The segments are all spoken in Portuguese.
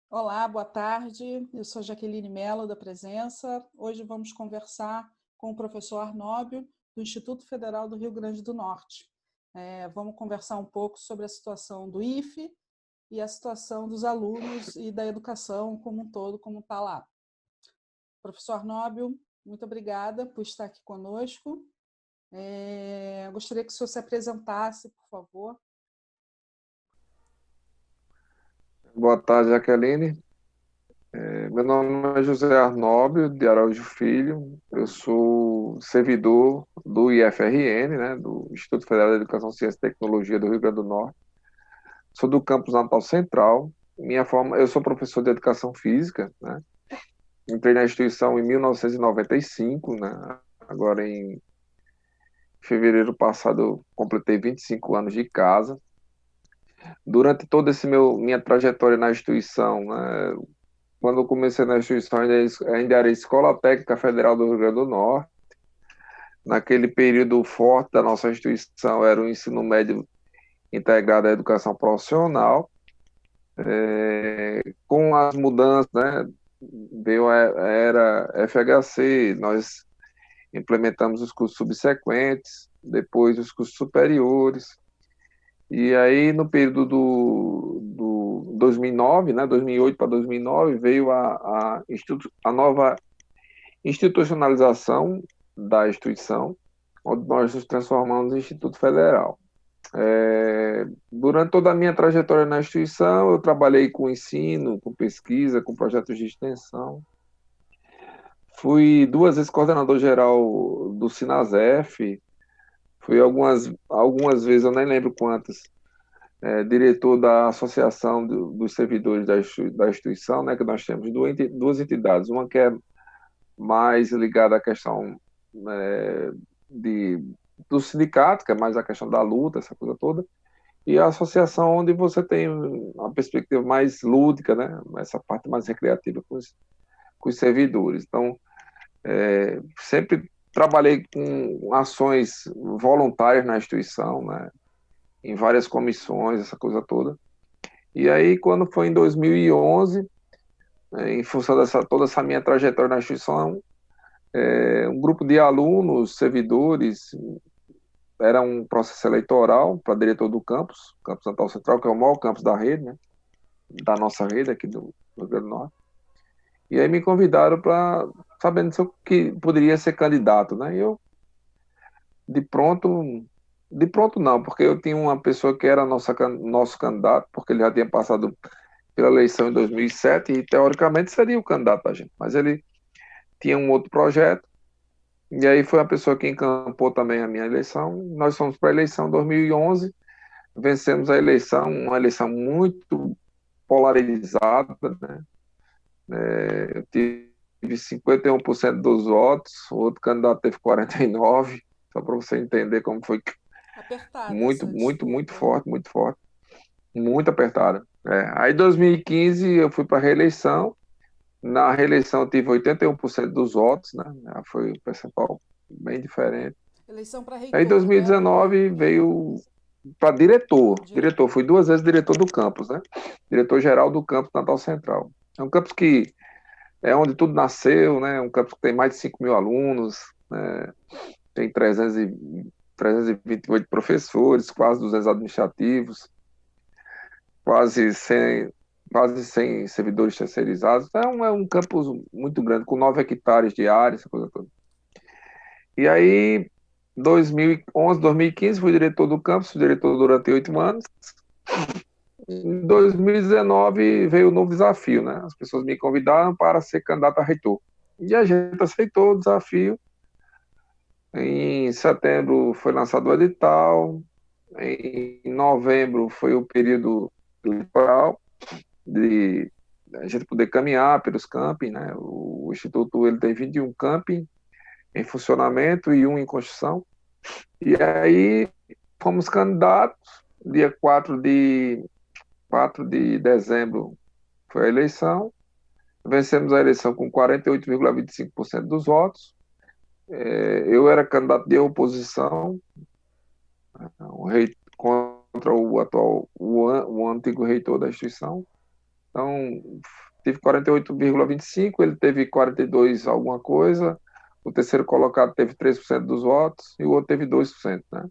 Olá, boa tarde. Eu sou Jaqueline Mello, da Presença. Hoje vamos conversar com o professor Arnóbio, do Instituto Federal do Rio Grande do Norte. Vamos conversar um pouco sobre a situação do IFE e a situação dos alunos e da educação como um todo, como está lá. Professor Arnóbio, muito obrigada por estar aqui conosco. Gostaria que o senhor se apresentasse, por favor. Boa tarde, Jaqueline. Meu nome é José Arnóbio de Araújo Filho. Eu sou servidor do IFRN, né, do Instituto Federal de Educação, Ciência e Tecnologia do Rio Grande do Norte. Sou do campus Natal Central. Eu sou professor de Educação Física, né? Entrei na instituição em 1995, né? Agora em fevereiro passado eu completei 25 anos de casa. Durante toda minha trajetória na instituição, né, quando eu comecei na instituição, ainda era Escola Técnica Federal do Rio Grande do Norte. Naquele período forte da nossa instituição era o ensino médio integrado à educação profissional. Com as mudanças, né, veio a era FHC, nós implementamos os cursos subsequentes, depois os cursos superiores. E aí, no período do 2009, né, 2008 para 2009, veio a nova institucionalização da instituição, onde nós nos transformamos em Instituto Federal. Durante toda a minha trajetória na instituição, eu trabalhei com ensino, com pesquisa, com projetos de extensão. Fui duas vezes coordenador geral do Sinasef, fui algumas vezes, eu nem lembro quantas, diretor da Associação dos Servidores da instituição, né, que nós temos duas entidades, uma que é mais ligada à questão é, de, do sindicato, que é mais a questão da luta, essa coisa toda, e a associação onde você tem uma perspectiva mais lúdica, né? Essa parte mais recreativa com os servidores. Então, sempre trabalhei com ações voluntárias na instituição, né? Em várias comissões, essa coisa toda. E aí, quando foi em 2011, em função toda essa minha trajetória na instituição, um grupo de alunos, servidores, era um processo eleitoral para diretor do campus Natal Central, que é o maior campus da rede, né, da nossa rede aqui do Rio Grande do Norte. E aí me convidaram para, sabendo se eu que poderia ser candidato, né? E eu, de pronto, de pronto não, porque eu tinha uma pessoa que era nosso candidato, porque ele já tinha passado pela eleição em 2007 e teoricamente seria o candidato da gente, mas ele tinha um outro projeto. E aí foi a pessoa que encampou também a minha eleição. Nós fomos para a eleição em 2011, vencemos a eleição, uma eleição muito polarizada, né? Eu tive 51% dos votos, o outro candidato teve 49%, só para você entender como foi Apertada muito, essa muito, disputa. muito forte, muito apertada. Aí em 2015 eu fui para a reeleição, na reeleição eu tive 81% dos votos, né? Foi um percentual bem diferente. Eleição para Aí em reitor, né? 2019 veio para diretor, fui Diretor. duas vezes diretor do campus, né? Diretor-geral do campus Natal Central. É um campus que é onde tudo nasceu, né? Um campus que tem mais de 5 mil alunos, né? Tem 328 professores, quase 200 administrativos, quase 100, quase 100 servidores terceirizados. É um campus muito grande, com 9 hectares de área, essa coisa toda. E aí, 2011, 2015, fui diretor do campus, fui diretor durante 8 anos. Em 2019 veio o novo desafio, né? As pessoas me convidaram para ser candidato a reitor. E a gente aceitou o desafio. Em setembro foi lançado o edital. Em novembro foi o período eleitoral de a gente poder caminhar pelos campings, né? O Instituto ele tem 21 campings em funcionamento e um em construção. E aí fomos candidatos. Dia 4 de dezembro foi a eleição. Vencemos a eleição com 48,25% dos votos. Eu era candidato de oposição, contra o antigo reitor da instituição. Então, tive 48,25%, ele teve 42% alguma coisa, o terceiro colocado teve 3% dos votos e o outro teve 2%, né?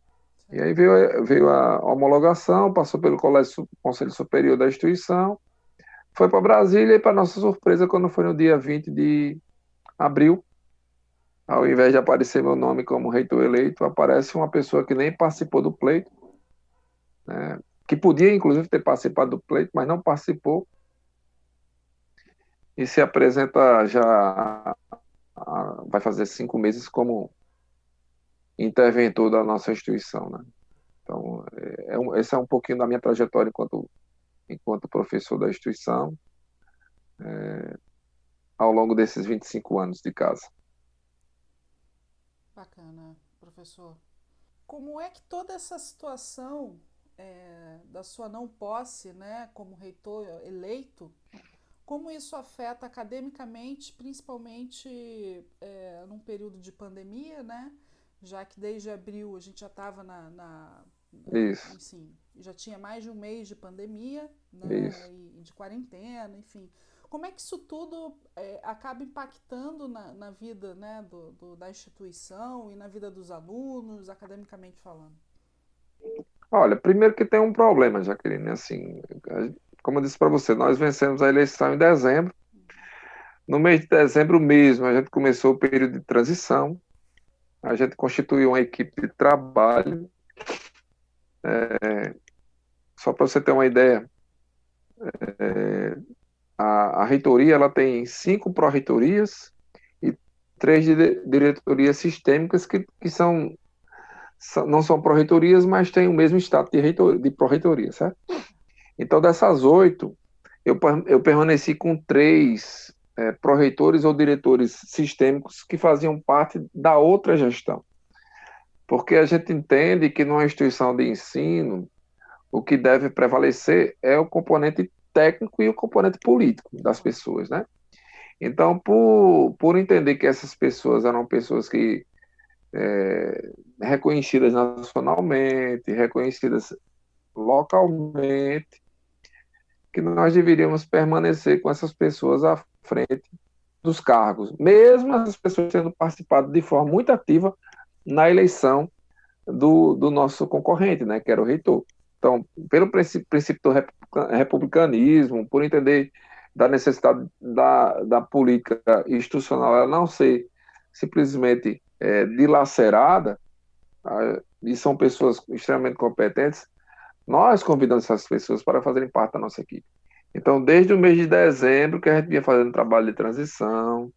E aí veio a homologação, passou pelo Conselho Superior da instituição, foi para Brasília e, para nossa surpresa, quando foi no dia 20 de abril, ao invés de aparecer meu nome como reitor eleito, aparece uma pessoa que nem participou do pleito, né? Que podia, inclusive, ter participado do pleito, mas não participou, e se apresenta já, vai fazer 5 meses como interventor da nossa instituição, né? Então, esse é um pouquinho da minha trajetória enquanto professor da instituição, ao longo desses 25 anos de casa. Bacana, professor. Como é que toda essa situação da sua não posse, né, como reitor eleito, como isso afeta academicamente, principalmente num período de pandemia, né? Já que desde abril a gente já estava Isso, enfim, já tinha mais de um mês de pandemia, isso. né? E de quarentena, enfim. Como é que isso tudo acaba impactando na vida, né, da instituição e na vida dos alunos, academicamente falando? Olha, primeiro que tem um problema, Jaqueline, assim, como eu disse para você, nós vencemos a eleição em dezembro. No mês de dezembro mesmo, a gente começou o período de transição, a gente constituiu uma equipe de trabalho. Só para você ter uma ideia, a reitoria ela tem 5 pró-reitorias e 3 diretorias sistêmicas que não são pró-reitorias, mas têm o mesmo status de pró-reitoria, certo? Então, dessas 8, eu permaneci com 3 pró-reitores ou diretores sistêmicos que faziam parte da outra gestão. Porque a gente entende que numa instituição de ensino, o que deve prevalecer é o componente técnico e o componente político das pessoas, né? Então, por entender que essas pessoas eram pessoas que reconhecidas nacionalmente, reconhecidas localmente, que nós deveríamos permanecer com essas pessoas à frente dos cargos, mesmo as pessoas tendo participado de forma muito ativa na eleição do nosso concorrente, né, que era o reitor. Então, pelo princípio do republicanismo, por entender da necessidade da política institucional ela não ser simplesmente dilacerada, e são pessoas extremamente competentes, nós convidamos essas pessoas para fazerem parte da nossa equipe. Então, desde o mês de dezembro, que a gente vinha fazendo trabalho de transição,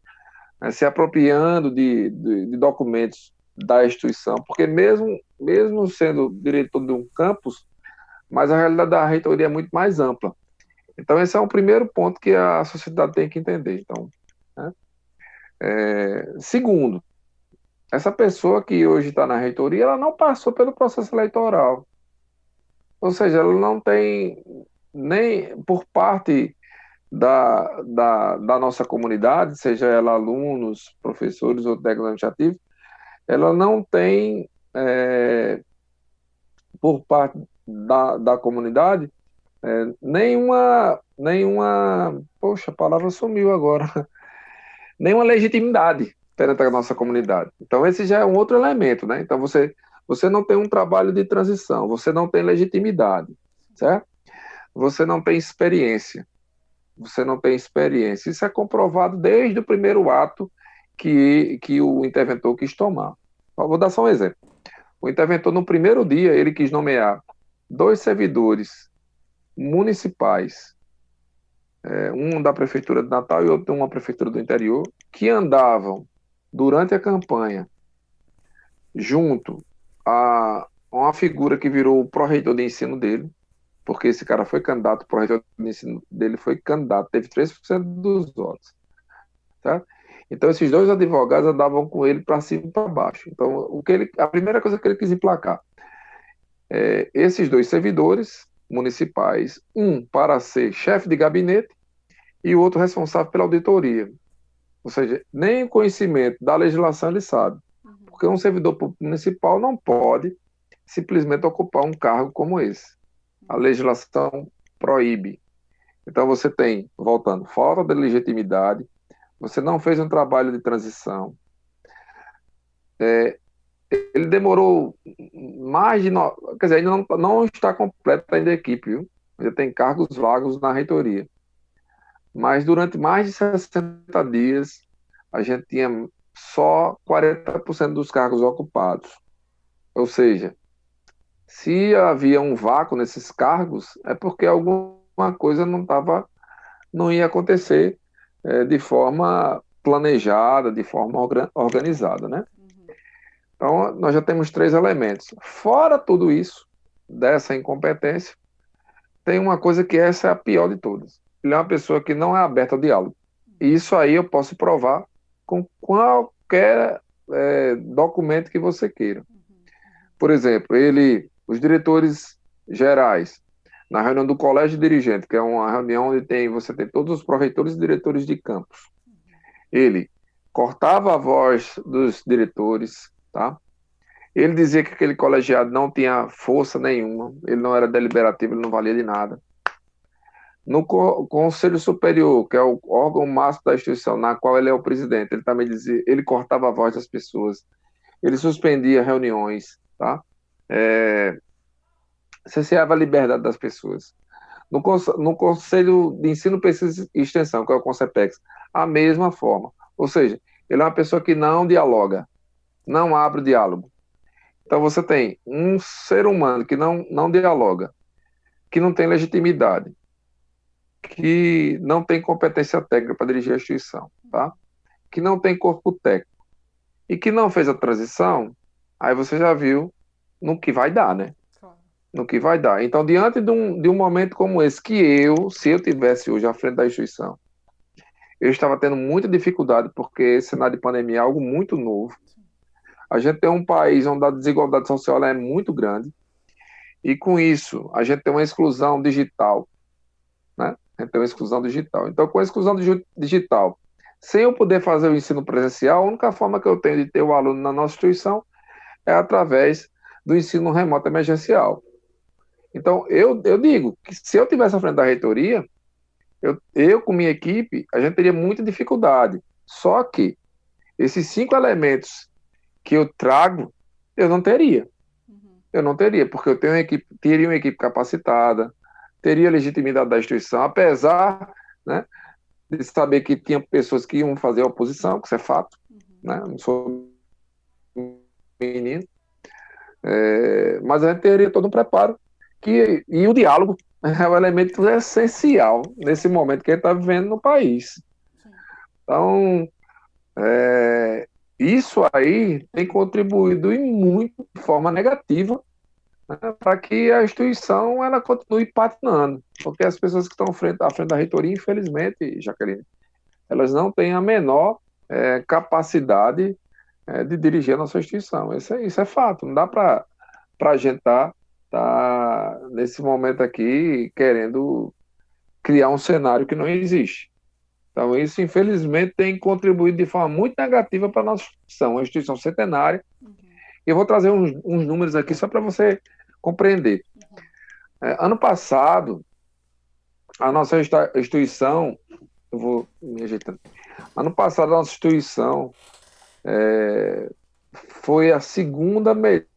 né, se apropriando de documentos da instituição, porque mesmo sendo diretor de um campus, mas a realidade da reitoria é muito mais ampla. Então, esse é um primeiro ponto que a sociedade tem que entender. Então, né? Segundo, essa pessoa que hoje está na reitoria, ela não passou pelo processo eleitoral. Ou seja, ela não tem nem por parte da nossa comunidade, seja ela alunos, professores ou técnicos administrativos, ela não tem, por parte da comunidade, poxa, a palavra sumiu agora, nenhuma legitimidade perante a nossa comunidade. Então, esse já é um outro elemento, né? Então, você não tem um trabalho de transição, você não tem legitimidade, certo? Você não tem experiência. Você não tem experiência. Isso é comprovado desde o primeiro ato que o interventor quis tomar. Vou dar só um exemplo. O interventor, no primeiro dia, ele quis nomear 2 servidores municipais, um da prefeitura de Natal e outro de uma prefeitura do interior, que andavam durante a campanha junto a uma figura que virou o pró-reitor de ensino dele, porque esse cara foi candidato, o pró-reitor de ensino dele foi candidato, teve 3% dos votos. Tá? Então, esses 2 advogados andavam com ele para cima e para baixo. Então, a primeira coisa que ele quis emplacar esses 2 servidores municipais, um para ser chefe de gabinete e o outro responsável pela auditoria. Ou seja, nem o conhecimento da legislação ele sabe. Porque um servidor municipal não pode simplesmente ocupar um cargo como esse. A legislação proíbe. Então você tem, voltando, falta de legitimidade, você não fez um trabalho de transição. Ele demorou mais de... Quer dizer, ainda não está completa ainda a equipe, viu? Ainda tem cargos vagos na reitoria. Mas durante mais de 60 dias, a gente tinha só 40% dos cargos ocupados. Ou seja, se havia um vácuo nesses cargos, é porque alguma coisa não ia acontecer de forma planejada, de forma organizada, né? Então, nós já temos 3 elementos. Fora tudo isso, dessa incompetência, tem uma coisa que essa é a pior de todas. Ele é uma pessoa que não é aberta ao diálogo. E isso aí eu posso provar com qualquer documento que você queira. Por exemplo, os diretores gerais, na reunião do colégio dirigente, que é uma reunião onde você tem todos os pró-reitores e diretores de campus, ele cortava a voz dos diretores, tá? Ele dizia que aquele colegiado não tinha força nenhuma, ele não era deliberativo, ele não valia de nada. No Conselho Superior, que é o órgão máximo da instituição, na qual ele é o presidente, ele também dizia, ele cortava a voz das pessoas, ele suspendia reuniões, tá? Cerceava a liberdade das pessoas. No Conselho de Ensino, Pesquisa e Extensão, que é o CONCEPEX, a mesma forma. Ou seja, ele é uma pessoa que não dialoga, não abre o diálogo. Então você tem um ser humano que não dialoga, que não tem legitimidade, que não tem competência técnica para dirigir a instituição, tá? Que não tem corpo técnico e que não fez a transição, aí você já viu no que vai dar, né? No que vai dar. Então, diante de um momento como esse, se eu tivesse hoje à frente da instituição, eu estava tendo muita dificuldade, porque esse cenário de pandemia é algo muito novo. A gente tem um país onde a desigualdade social é muito grande, e com isso, a gente tem uma exclusão digital, né? A gente tem uma exclusão digital. Então, com a exclusão digital, sem eu poder fazer o ensino presencial, a única forma que eu tenho de ter o aluno na nossa instituição é através do ensino remoto emergencial. Então, eu digo que se eu tivesse à frente da reitoria, eu com minha equipe, a gente teria muita dificuldade. Só que esses 5 elementos que eu trago, eu não teria. Eu não teria, porque eu teria uma equipe capacitada, teria legitimidade da instituição, apesar, né, de saber que tinha pessoas que iam fazer oposição, que isso é fato, né? Não sou menino, mas a gente teria todo um preparo. E o diálogo é um elemento essencial nesse momento que a gente está vivendo no país. Então, isso aí tem contribuído muito de forma negativa, né, para que a instituição ela continue patinando, porque as pessoas que estão à frente da reitoria, infelizmente, Jaqueline, elas não têm a menor capacidade de dirigir a nossa instituição. Isso é fato. Não dá para a gente estar nesse momento aqui querendo criar um cenário que não existe. Então, isso, infelizmente, tem contribuído de forma muito negativa para a nossa instituição, uma instituição centenária. E eu vou trazer uns números aqui só para você compreender. Ano passado, a nossa instituição, eu vou me ajeitando. Ano passado, a nossa instituição foi a segunda melhor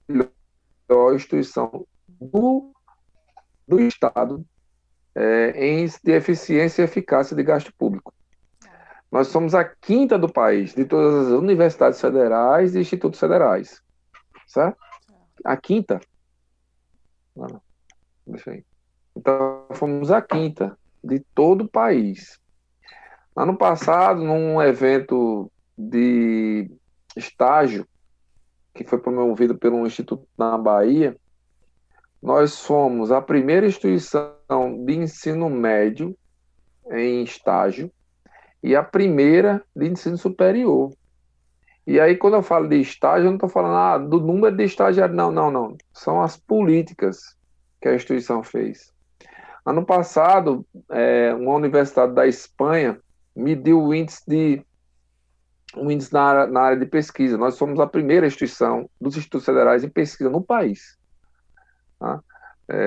instituição do Estado em de eficiência e eficácia de gasto público. Nós somos a 5ª do país, de todas as universidades federais e institutos federais. Certo? A 5ª. Não, deixa aí. Então, fomos a 5ª de todo o país. Ano passado, num evento de estágio, que foi promovido por um instituto na Bahia, nós fomos a primeira instituição de ensino médio em estágio e a primeira de ensino superior. E aí, quando eu falo de estágio, eu não estou falando do número de estagiários, não. São as políticas que a instituição fez. Ano passado, uma universidade da Espanha mediu o índice na área de pesquisa. Nós somos a primeira instituição dos institutos federais em pesquisa no país. Tá?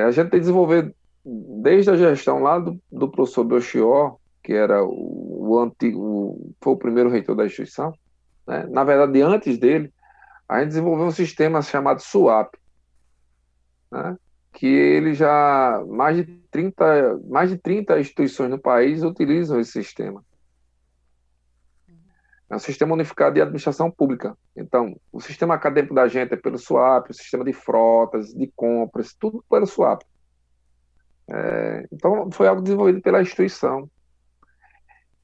A gente tem desenvolvido desde a gestão lá do professor Belchior, que era o antigo, foi o primeiro reitor da instituição, né? Na verdade, antes dele, a gente desenvolveu um sistema chamado SUAP, né? Que ele já, mais de 30 instituições no país utilizam esse sistema. É um sistema unificado de administração pública. Então, o sistema acadêmico da gente é pelo SUAP, o sistema de frotas, de compras, tudo pelo SUAP. Então, foi algo desenvolvido pela instituição,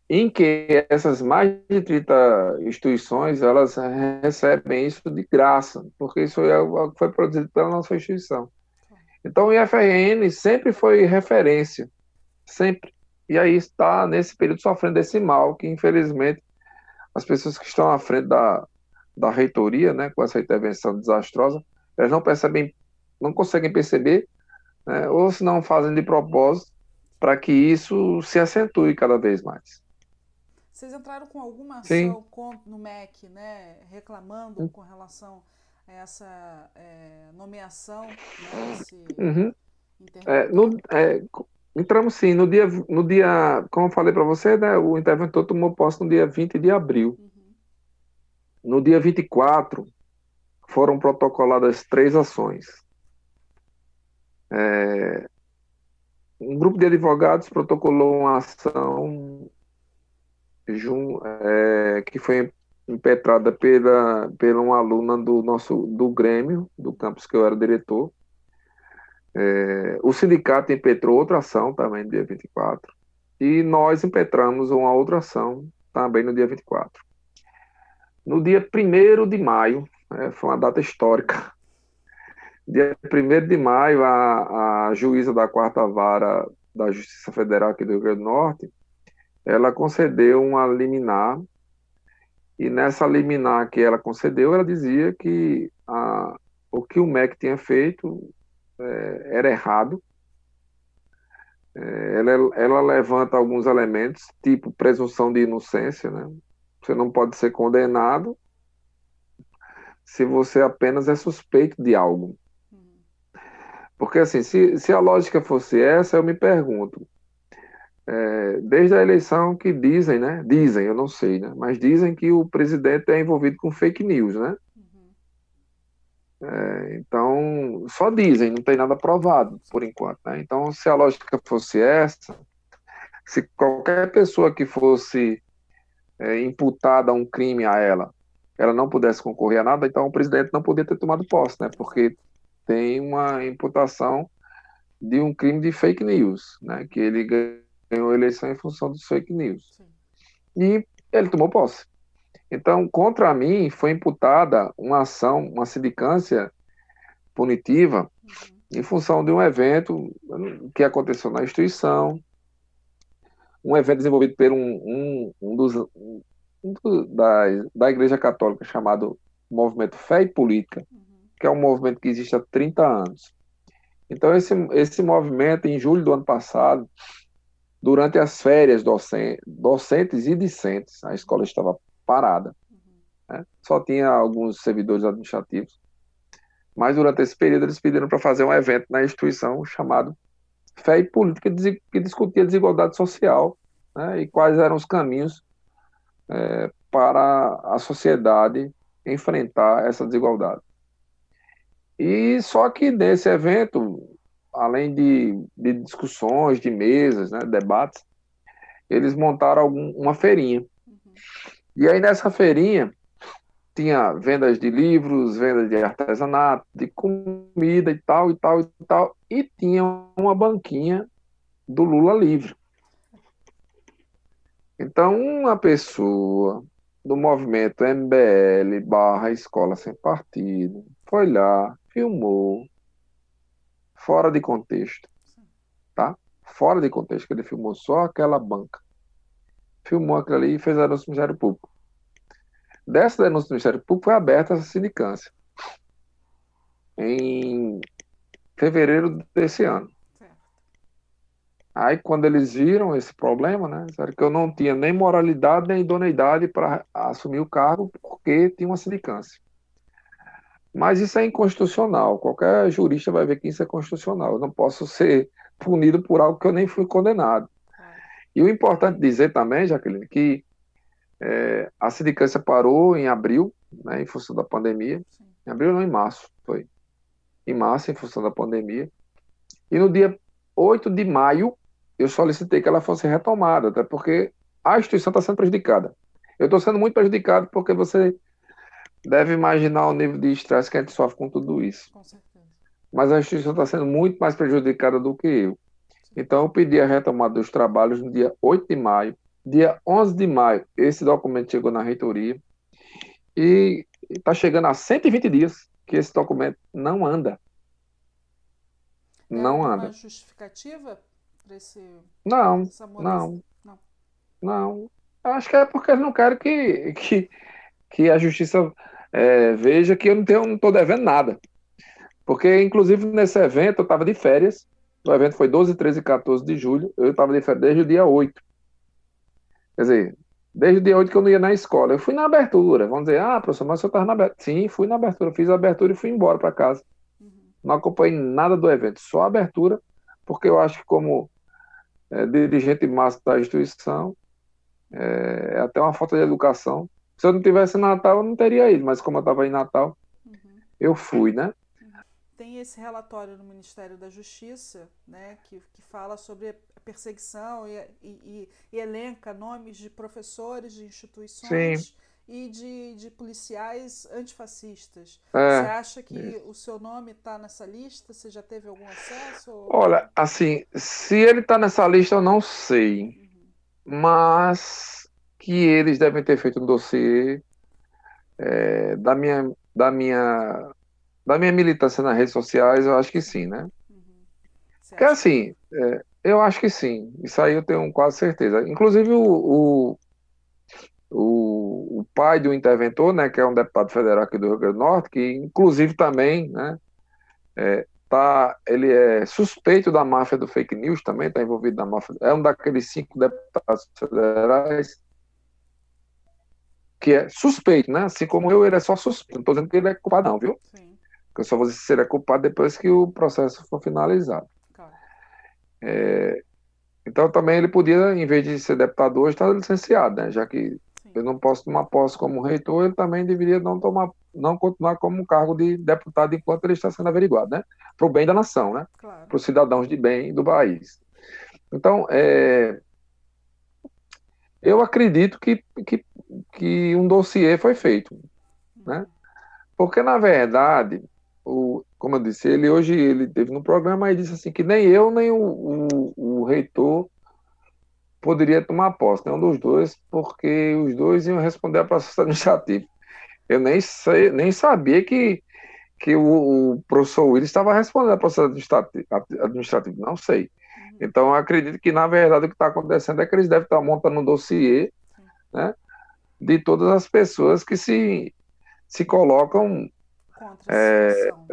em que essas mais de 30 instituições, elas recebem isso de graça, porque isso é algo que foi produzido pela nossa instituição. Então, o IFRN sempre foi referência, sempre. E aí está, nesse período, sofrendo desse mal, que, infelizmente, as pessoas que estão à frente da reitoria, né, com essa intervenção desastrosa, elas não percebem, não conseguem perceber, né, ou se não fazem de propósito, para que isso se acentue cada vez mais. Vocês entraram com alguma Sim. ação no MEC, né, reclamando com relação a essa nomeação, né, desse interventor? Entramos sim, no dia, como eu falei para você, né, o interventor tomou posse no dia 20 de abril. No dia 24, foram protocoladas 3 ações. Um grupo de advogados protocolou uma ação que foi impetrada pela uma aluna do Grêmio, do campus que eu era diretor. O sindicato impetrou outra ação também no dia 24. E nós impetramos uma outra ação também no dia 24. No dia 1º de maio, foi uma data histórica. Dia 1º de maio, a juíza da 4ª Vara da Justiça Federal aqui do Rio Grande do Norte, ela concedeu uma liminar, e nessa liminar que ela concedeu, ela dizia que o que o MEC tinha feito era errado. Ela levanta alguns elementos, tipo presunção de inocência, né? Você não pode ser condenado se você apenas é suspeito de algo. Porque, assim, se a lógica fosse essa, eu me pergunto, desde a eleição que dizem, né? Dizem, eu não sei, né? Mas dizem que o presidente é envolvido com fake news, né? Então, só dizem, não tem nada provado, por enquanto, né? Então, se a lógica fosse essa, se qualquer pessoa que fosse imputada a um crime a ela não pudesse concorrer a nada, então o presidente não podia ter tomado posse, né? Porque tem uma imputação de um crime de fake news, né? Que ele ganhou a eleição em função dos fake news. Sim. E ele tomou posse. Então, contra mim, foi imputada uma ação, uma sindicância punitiva, em função de um evento que aconteceu na instituição, um evento desenvolvido por da Igreja Católica, chamado Movimento Fé e Política, que é um movimento que existe há 30 anos. Então, esse movimento, em julho do ano passado, durante as férias docentes e discentes, a escola estava parada, né? Só tinha alguns servidores administrativos, mas durante esse período eles pediram para fazer um evento na instituição chamado Fé e Política, que discutia desigualdade social, né, e quais eram os caminhos para a sociedade enfrentar essa desigualdade. E só que nesse evento, além de discussões, de mesas, né, debates, eles montaram uma feirinha. E aí nessa feirinha tinha vendas de livros, vendas de artesanato, de comida e tal, e tal, e tal, e tinha uma banquinha do Lula livre. Então, uma pessoa do movimento MBL/Escola Sem Partido foi lá, filmou, fora de contexto, tá? Fora de contexto, que ele filmou só aquela banca. Filmou aquilo ali e fez a denúncia do Ministério Público. Dessa denúncia do Ministério Público foi aberta essa sindicância em fevereiro desse ano. Aí, quando eles viram esse problema, né, disseram que eu não tinha nem moralidade nem idoneidade para assumir o cargo, porque tinha uma sindicância. Mas isso é inconstitucional. Qualquer jurista vai ver que isso é constitucional. Eu não posso ser punido por algo que eu nem fui condenado. E o importante dizer também, Jaqueline, que a sindicância parou em abril, né, em função da pandemia. Sim. Em abril não, em março, foi. Em março, em função da pandemia. E no dia 8 de maio, eu solicitei que ela fosse retomada, até porque a instituição está sendo prejudicada. Eu estou sendo muito prejudicado porque você deve imaginar o nível de estresse que a gente sofre com tudo isso. Com certeza. Mas a instituição está sendo muito mais prejudicada do que eu. Então, eu pedi a retomada dos trabalhos no dia 8 de maio. Dia 11 de maio, esse documento chegou na reitoria. E está chegando a 120 dias que esse documento não anda. Não Tem anda. uma justificativa para Não, essa moleza? não, não. Acho que é porque eles não querem que a justiça veja que eu não estou devendo nada. Porque, inclusive, nesse evento, eu estava de férias. O evento foi 12, 13 e 14 de julho. Eu estava de férias desde o dia 8. Quer dizer, desde o dia 8 que eu não ia na escola. Eu fui na abertura. Vamos dizer, professor, mas o senhor estava na abertura. Sim, fui na abertura. Fiz a abertura e fui embora para casa. Não acompanhei nada do evento, só a abertura, porque eu acho que como dirigente máximo da instituição, é até uma falta de educação. Se eu não tivesse em Natal, eu não teria ido, mas como eu estava em Natal, eu fui, né? Tem esse relatório no Ministério da Justiça, né, que fala sobre a perseguição e elenca nomes de professores de instituições Sim. E de policiais antifascistas. É, Você acha que o seu nome está nessa lista? Você já teve algum acesso? Olha, assim, se ele está nessa lista, eu não sei. Mas que eles devem ter feito um dossiê da minha militância nas redes sociais, eu acho que sim, né? Porque assim, eu acho que sim. Isso aí eu tenho quase certeza. Inclusive o pai do interventor, né, que é um deputado federal aqui do Rio Grande do Norte, que inclusive também, né, ele é suspeito da máfia do fake news também, está envolvido na máfia, é um daqueles 5 deputados federais que é suspeito, né, assim como eu, ele é só suspeito, não estou dizendo que ele é culpado não, viu? Sim. Porque eu só vou dizer se ele é culpado depois que o processo for finalizado. Claro. Então também ele podia, em vez de ser deputado hoje, estar licenciado, né, já que Sim. eu não posso tomar posse como reitor, ele também deveria não continuar como cargo de deputado enquanto ele está sendo averiguado, né? Para o bem da nação, né? Claro. Para os cidadãos de bem do país. Então, eu acredito que um dossiê foi feito, né? Porque, na verdade, como eu disse, ele teve no programa e disse assim que nem eu, nem o reitor poderia tomar posse, nenhum dos dois, porque os dois iam responder a processo administrativo. Eu nem sabia que o professor Willis estava respondendo a processo administrativo, não sei. Então, eu acredito que, na verdade, o que está acontecendo é que eles devem estar montando um dossiê, né, de todas as pessoas que se colocam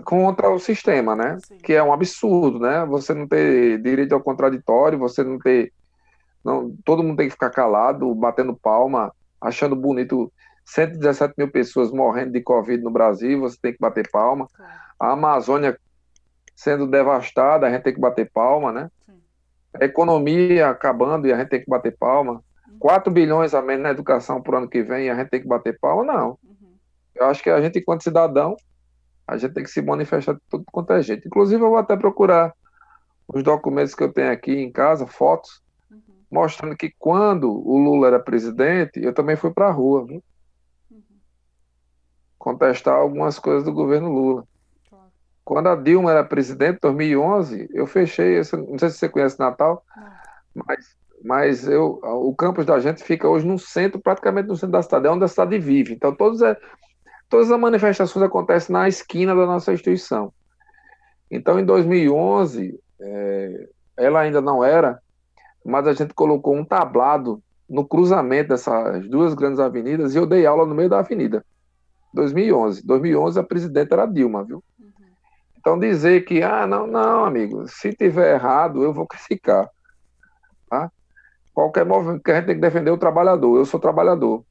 contra o sistema, né? Sim. Que é um absurdo, né? Você não ter direito ao contraditório, você não ter... todo mundo tem que ficar calado, batendo palma, achando bonito 117 mil pessoas morrendo de Covid no Brasil, você tem que bater palma. A Amazônia sendo devastada, a gente tem que bater palma, né? A economia acabando e a gente tem que bater palma. 4 bilhões a menos na educação por ano que vem e a gente tem que bater palma, não. Eu acho que a gente, enquanto cidadão, a gente tem que se manifestar de tudo quanto é jeito. Inclusive, eu vou até procurar os documentos que eu tenho aqui em casa, fotos, mostrando que quando o Lula era presidente, eu também fui para a rua, viu? Contestar algumas coisas do governo Lula. Claro. Quando a Dilma era presidente, em 2011, eu fechei, não sei se você conhece Natal, mas o campus da gente fica hoje no centro, praticamente no centro da cidade, é onde a cidade vive. Então, todas as manifestações acontecem na esquina da nossa instituição. Então, em 2011, ela ainda não era, mas a gente colocou um tablado no cruzamento dessas duas grandes avenidas e eu dei aula no meio da avenida. 2011. 2011 a presidente era Dilma, viu? Então dizer que, não, amigo, se tiver errado, eu vou criticar. Tá? Qualquer movimento que a gente tem que defender o trabalhador. Eu sou trabalhador.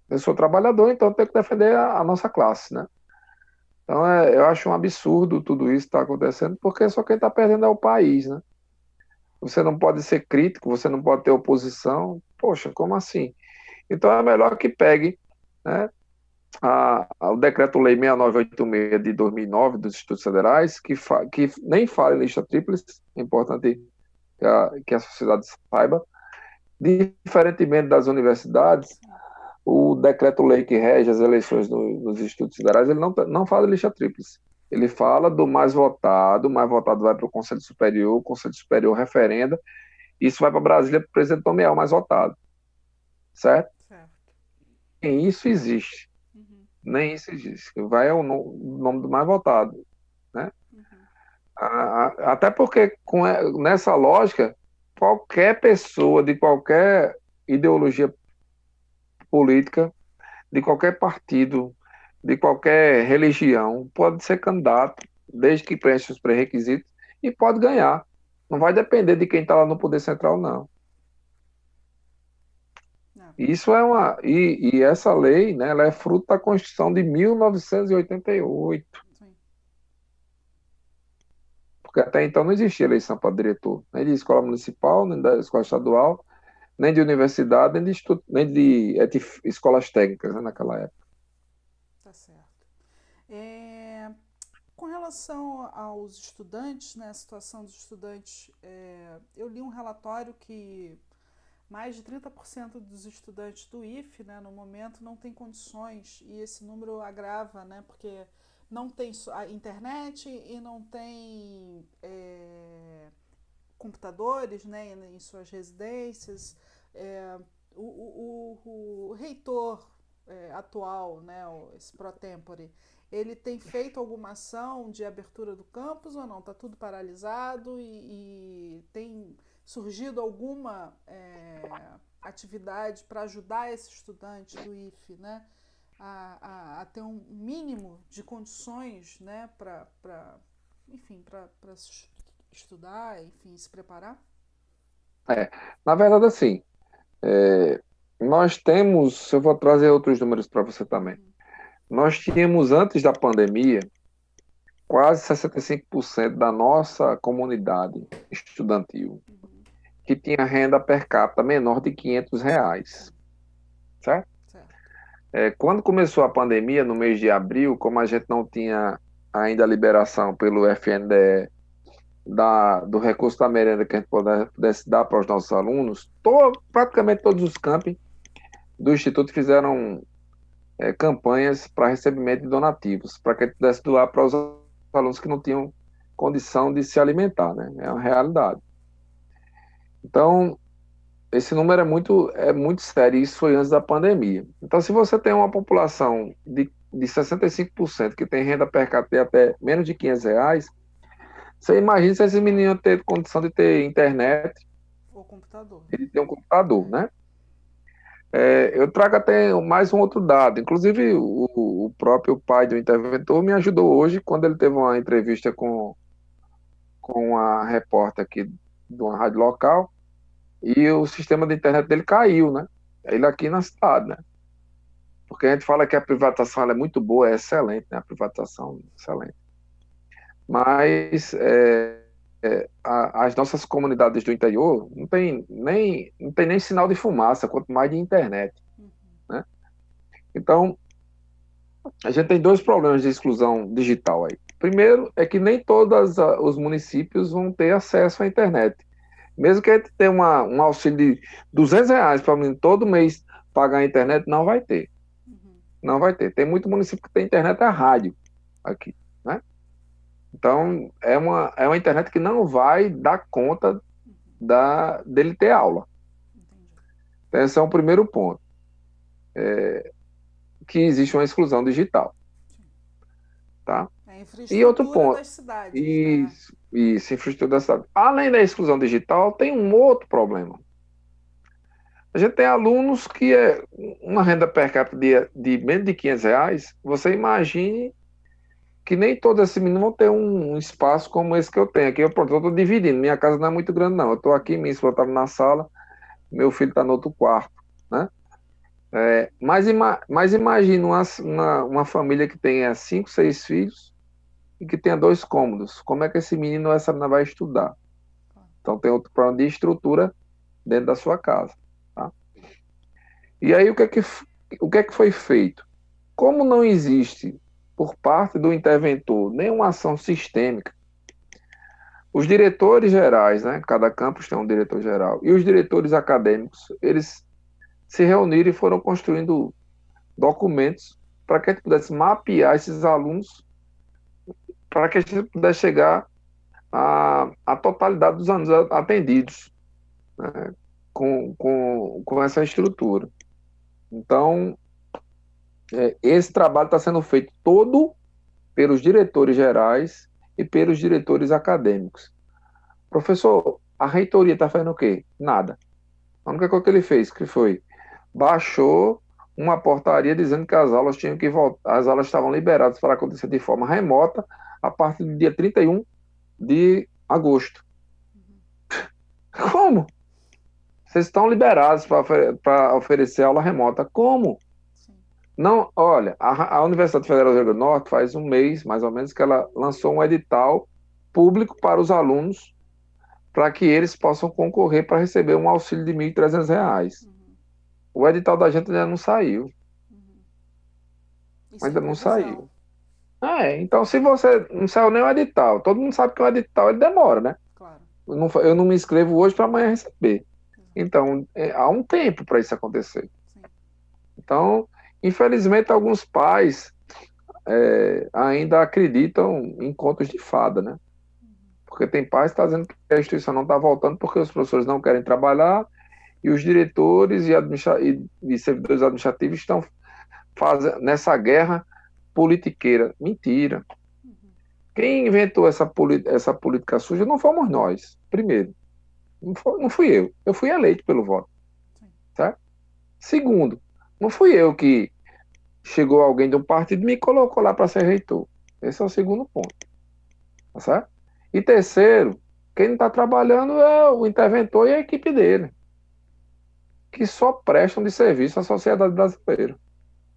Eu sou trabalhador, então tenho que defender a nossa classe, né? Então, eu acho um absurdo tudo isso estar acontecendo, porque só quem está perdendo é o país, né? Você não pode ser crítico, você não pode ter oposição. Poxa, como assim? Então é melhor que pegue, né, o Decreto-Lei 6986 de 2009 dos Institutos Federais, que nem fala em lista tríplice, é importante que a sociedade saiba. Diferentemente das universidades, o decreto-lei que rege as eleições nos Institutos Federais, ele não fala de lista tríplice. Ele fala do mais votado, o mais votado vai para o Conselho Superior, o Conselho Superior referenda, isso vai para Brasília para o presidente nomear o mais votado. Certo? Certo. Nem isso existe. Uhum. Nem isso existe. Vai o nome do mais votado. Né? Uhum. Até porque, nessa lógica, qualquer pessoa de qualquer ideologia política, de qualquer partido, de qualquer religião, pode ser candidato, desde que preencha os pré-requisitos, e pode ganhar. Não vai depender de quem está lá no poder central, não. Isso e essa lei, né, ela é fruto da Constituição de 1988. Sim. Porque até então não existia eleição para diretor, nem de escola municipal, nem da escola estadual, nem de universidade, nem de escolas técnicas, né, naquela época. Tá certo. Com relação aos estudantes, né, a situação dos estudantes, eu li um relatório que mais de 30% dos estudantes do IFE, né, no momento, não tem condições, e esse número agrava, né, porque não tem a internet e não tem computadores, né, em suas residências. O reitor atual, né, esse pro tempore, ele tem feito alguma ação de abertura do campus ou não? Está tudo paralisado e tem surgido alguma atividade para ajudar esse estudante do IFE, né, a ter um mínimo de condições, né, para estudar, enfim, se preparar? Na verdade, assim, nós temos, eu vou trazer outros números para você também. Nós tínhamos, antes da pandemia, quase 65% da nossa comunidade estudantil que tinha renda per capita menor de R$ 500. Certo? Quando começou a pandemia, no mês de abril, como a gente não tinha ainda a liberação pelo FNDE do recurso da merenda que a gente pudesse dar para os nossos alunos, praticamente todos os campi do Instituto fizeram campanhas para recebimento de donativos, para que a gente pudesse doar para os alunos que não tinham condição de se alimentar, né? É uma realidade. Então, esse número é muito sério, e isso foi antes da pandemia. Então, se você tem uma população de 65% que tem renda per capita de até menos de R$ 500, você imagina se esse menino ter condição de ter internet ou computador. Ele ter um computador, né? Eu trago até mais um outro dado. Inclusive, o próprio pai do interventor me ajudou hoje, quando ele teve uma entrevista com a repórter aqui de uma rádio local, e o sistema de internet dele caiu, né? Ele aqui na cidade, né? Porque a gente fala que a privatização ela é muito boa, é excelente, né? A privatização é excelente. Mas as nossas comunidades do interior não tem nem sinal de fumaça, quanto mais de internet, né? Então, a gente tem dois problemas de exclusão digital aí. Primeiro é que nem todos os municípios vão ter acesso à internet. Mesmo que a gente tenha um auxílio de R$ 200 para todo mês pagar a internet, não vai ter. Não vai ter. Tem muito município que tem internet a rádio aqui, né? Então, é uma internet que não vai dar conta dele ter aula. Então, esse é o primeiro ponto. Que existe uma exclusão digital. Tá? E outro ponto. Das cidades, isso, infraestrutura da cidade. Além da exclusão digital, tem um outro problema. A gente tem alunos que uma renda per capita de menos de R$ 500, você imagine que nem todos esses meninos vão ter um espaço como esse que eu tenho aqui. Eu estou dividindo, minha casa não é muito grande não. Eu estou aqui, minha esposa está na sala, meu filho está no outro quarto, né? Mas imagina uma família que tenha 5, 6 filhos e que tenha 2 cômodos. Como é que esse menino ou essa menina vai estudar? Então tem outro plano de estrutura dentro da sua casa. Tá? E aí o que é que foi feito? Como não existe por parte do interventor nenhuma ação sistêmica, os diretores gerais, né, cada campus tem um diretor geral, e os diretores acadêmicos, eles se reuniram e foram construindo documentos para que a gente pudesse mapear esses alunos, para que a gente pudesse chegar à totalidade dos alunos atendidos, né, com essa estrutura. Então, esse trabalho está sendo feito todo pelos diretores gerais e pelos diretores acadêmicos. Professor, a reitoria está fazendo o quê? Nada. A única coisa que ele fez, que foi, baixou uma portaria dizendo que as aulas tinham que voltar, as aulas estavam liberadas para acontecer de forma remota a partir do dia 31 de agosto. Como? Vocês estão liberados para oferecer aula remota. Como? Sim. Não, olha, a Universidade Federal do Rio Grande do Norte faz um mês, mais ou menos, que ela lançou um edital público para os alunos, para que eles possam concorrer para receber um auxílio de R$ 1.300. O edital da gente ainda não saiu. Isso é Ainda em não previsão. saiu. Então se você não saiu nem o edital, todo mundo sabe que o edital ele demora, né? Claro. Eu não me inscrevo hoje para amanhã receber. Exato. Então, há um tempo para isso acontecer. Sim. Então, infelizmente, alguns pais ainda acreditam em contos de fada, né? Porque tem pais que estão dizendo que a instituição não está voltando porque os professores não querem trabalhar e os diretores e servidores administrativos estão fazendo nessa guerra politiqueira. Mentira. Quem inventou essa política suja não fomos nós, primeiro. Não fui eu. Eu fui eleito pelo voto. Certo? Segundo, não fui eu que chegou alguém de um partido e me colocou lá para ser reitor. Esse é o segundo ponto. Tá certo? E terceiro, quem não está trabalhando é o interventor e a equipe dele, que só prestam de serviço à sociedade brasileira.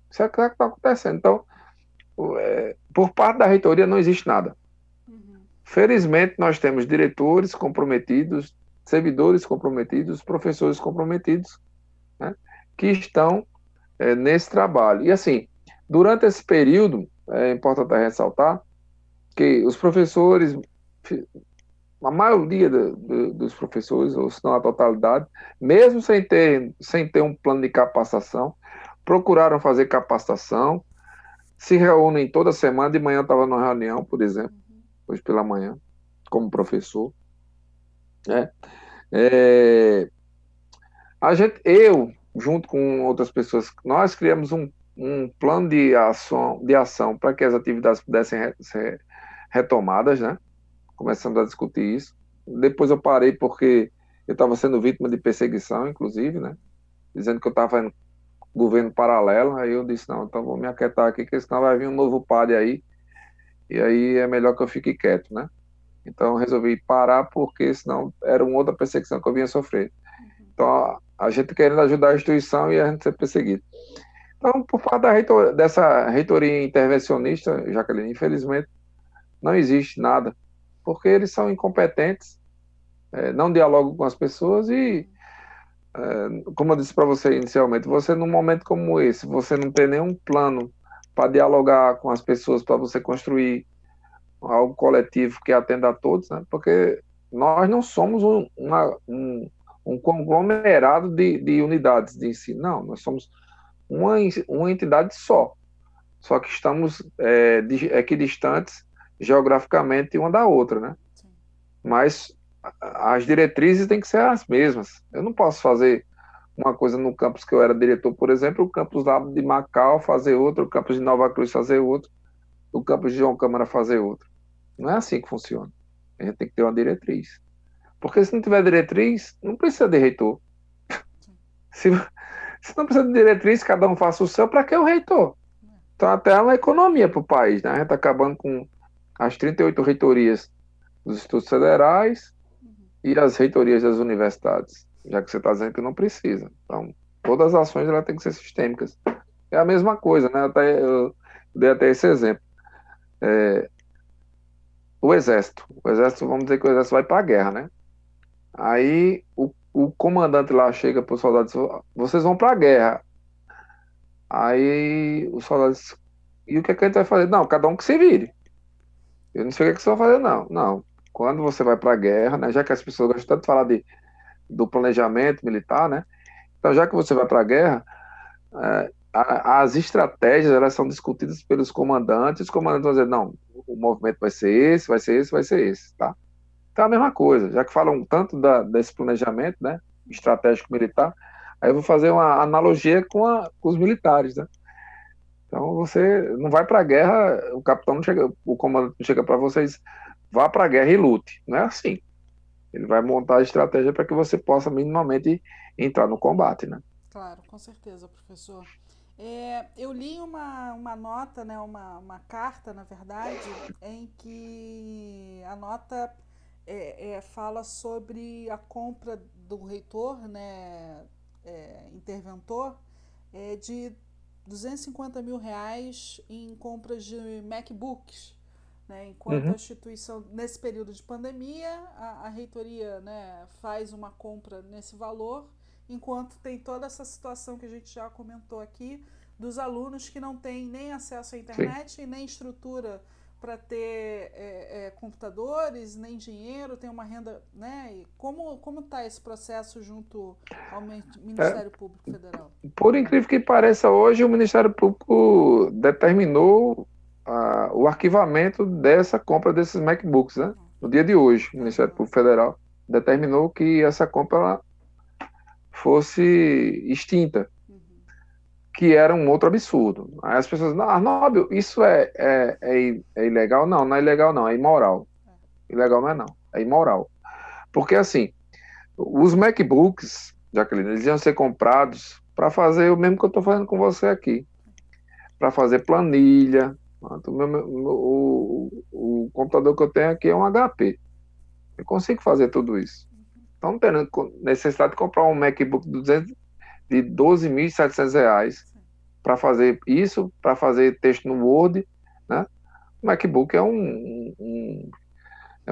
Isso é o que está acontecendo. Então, por parte da reitoria não existe nada. Felizmente, nós temos diretores comprometidos, servidores comprometidos, professores comprometidos, né, que estão nesse trabalho. E assim, durante esse período, é importante ressaltar que os professores, a maioria dos professores, ou se não a totalidade, mesmo sem ter um plano de capacitação, procuraram fazer capacitação, se reúnem toda semana. De manhã eu estava numa reunião, por exemplo, hoje pela manhã, como professor. Eu, junto com outras pessoas, nós criamos um plano de ação para que as atividades pudessem ser retomadas, né? Começamos a discutir isso. Depois eu parei porque eu estava sendo vítima de perseguição, inclusive, né? Dizendo que eu estava em governo paralelo. Aí eu disse, não, então vou me aquietar aqui, porque senão vai vir um novo padre aí, e aí é melhor que eu fique quieto, né? Então eu resolvi parar, porque senão era uma outra perseguição que eu vinha sofrer. Então a gente querendo ajudar a instituição e a gente ser perseguido. Então, por parte dessa reitoria intervencionista, Jaqueline, infelizmente, não existe nada, porque eles são incompetentes, não dialogam com as pessoas e, como eu disse para você inicialmente, você num momento como esse, você não tem nenhum plano para dialogar com as pessoas, para você construir algo coletivo que atenda a todos, né? Porque nós não somos um conglomerado de unidades de ensino, não, nós somos uma entidade só que estamos equidistantes geograficamente uma da outra, né? Sim. Mas as diretrizes têm que ser as mesmas. Eu não posso fazer uma coisa no campus que eu era diretor, por exemplo, o campus lá de Macau fazer outro, o campus de Nova Cruz fazer outro, o campus de João Câmara fazer outro. Não é assim que funciona. A gente tem que ter uma diretriz. Porque se não tiver diretriz, não precisa de reitor. Se não precisa de diretriz, cada um faça o seu, para que o reitor? Então, até é uma economia para o país, né? A gente está acabando com as 38 reitorias dos institutos federais e as reitorias das universidades, já que você está dizendo que não precisa. Então, Todas as ações elas têm que ser sistêmicas. É a mesma coisa, né? Eu dei até esse exemplo. O exército. Vamos dizer que o exército vai para a guerra, né? Aí o comandante lá chega para os soldados e diz, vocês vão para a guerra. Aí os soldados dizem, e o que é que a gente vai fazer? Não, cada um que se vire. Eu não sei o que é que você vai fazer, não. Não. Quando você vai para a guerra, né? Já que as pessoas gostam tanto de falar do planejamento militar, né? Então, já que você vai para a guerra, as estratégias elas são discutidas pelos comandantes. Os comandantes vão dizer, não, o movimento vai ser esse, vai ser esse, vai ser esse, tá? Então, é a mesma coisa. Já que falam tanto desse planejamento, né? Estratégico militar, aí eu vou fazer uma analogia com os militares, né? Então, você não vai para a guerra, o capitão não chega, o comandante não chega para vocês, vá para a guerra e lute. Não é assim. Ele vai montar a estratégia para que você possa minimamente entrar no combate, né? Claro, com certeza, professor. Eu li uma nota, né, uma carta, na verdade, em que a nota fala sobre a compra do reitor, né, interventor, de 250 mil reais em compras de MacBooks. Né, enquanto a Uhum. instituição, nesse período de pandemia, a reitoria, né, faz uma compra nesse valor, enquanto tem toda essa situação que a gente já comentou aqui, dos alunos que não têm nem acesso à Sim. internet e nem estrutura para ter computadores, nem dinheiro, tem uma renda. Né? E como está esse processo junto ao É, Ministério Público Federal? por incrível que pareça, hoje o Ministério Público determinou o arquivamento dessa compra desses MacBooks, né? No dia de hoje, o Ministério Uhum. Público Federal determinou que essa compra ela fosse extinta, Uhum. que era um outro absurdo. Aí as pessoas, não, Arnóbio, isso é ilegal? Não, não é ilegal, não, é imoral. Ilegal não é, não, é imoral. Porque, assim, os MacBooks, Jacqueline, eles iam ser comprados para fazer o mesmo que eu estou fazendo com você aqui, para fazer planilha. O computador que eu tenho aqui é um HP. Eu consigo fazer tudo isso. Então, não tem necessidade de comprar um MacBook de 12.700 reais Sim. para fazer isso, para fazer texto no Word, né? O MacBook é um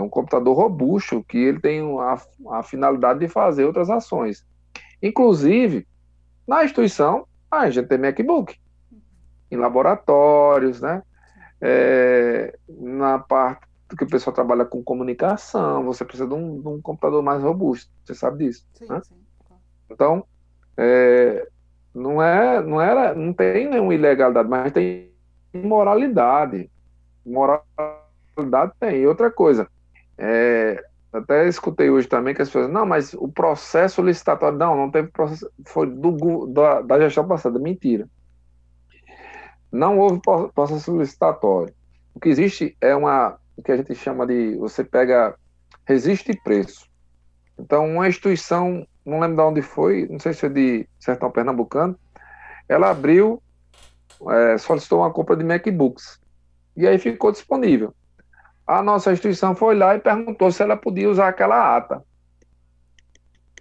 computador robusto que ele tem a finalidade de fazer outras ações. Inclusive, na instituição, a gente tem MacBook em laboratórios, né? Na parte que o pessoal trabalha com comunicação, você precisa de um computador mais robusto, você sabe disso, Sim, né? sim. Claro. Então, não tem nenhuma ilegalidade, mas tem imoralidade. Moralidade tem. E outra coisa, até escutei hoje também que as pessoas, não, mas o processo licitatório, não teve processo, foi da gestão passada, mentira. Não houve processo licitatório. O que existe é o que a gente chama de, você pega registro de preço. Então, uma instituição, não lembro de onde foi, não sei se é de Sertão Pernambucano, ela abriu, solicitou uma compra de MacBooks. E aí ficou disponível. A nossa instituição foi lá e perguntou se ela podia usar aquela ata.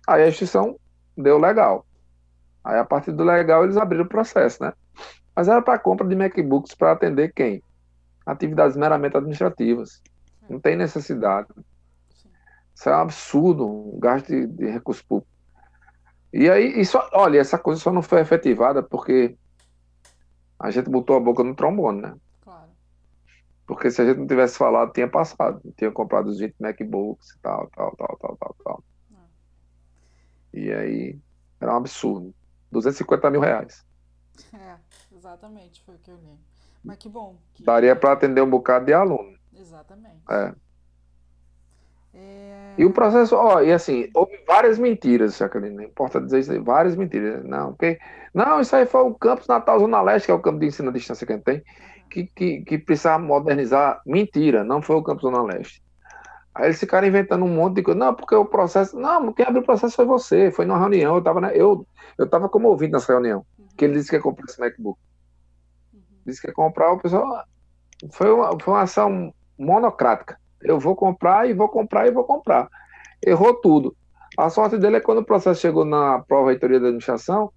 Aí a instituição deu legal. Aí, a partir do legal, eles abriram o processo, né? Mas era para compra de MacBooks para atender quem? Atividades meramente administrativas. É, Não tem necessidade. sim. Isso é um absurdo, um gasto de recurso público. E aí, olha, essa coisa só não foi efetivada porque a gente botou a boca no trombone, né? Claro. Porque se a gente não tivesse falado, tinha passado. Tinha comprado os 20 MacBooks e tal, tal, tal, tal, tal, tal. E aí, era um absurdo. 250 mil reais. Exatamente, foi o que eu li. Mas que bom Daria que. para atender um bocado de aluno. Exatamente. É. E o processo, e assim, houve várias mentiras, Jacqueline, não importa dizer isso aí, várias mentiras. Não, não, isso aí foi o campus Natal Zona Leste, que é o campo de ensino à distância que a gente tem, que precisava modernizar. Mentira, não foi o campus Zona Leste. Aí eles ficaram inventando um monte de coisa. Não, porque o processo. Não, quem abriu o processo foi você. Foi numa reunião. Eu tava como ouvinte nessa reunião. Que ele disse que ia comprar esse MacBook. Disse que ia comprar, o pessoal. Foi uma ação monocrática. Eu vou comprar e vou comprar e vou comprar. Errou tudo. A sorte dele é que quando o processo chegou na pró-reitoria da administração,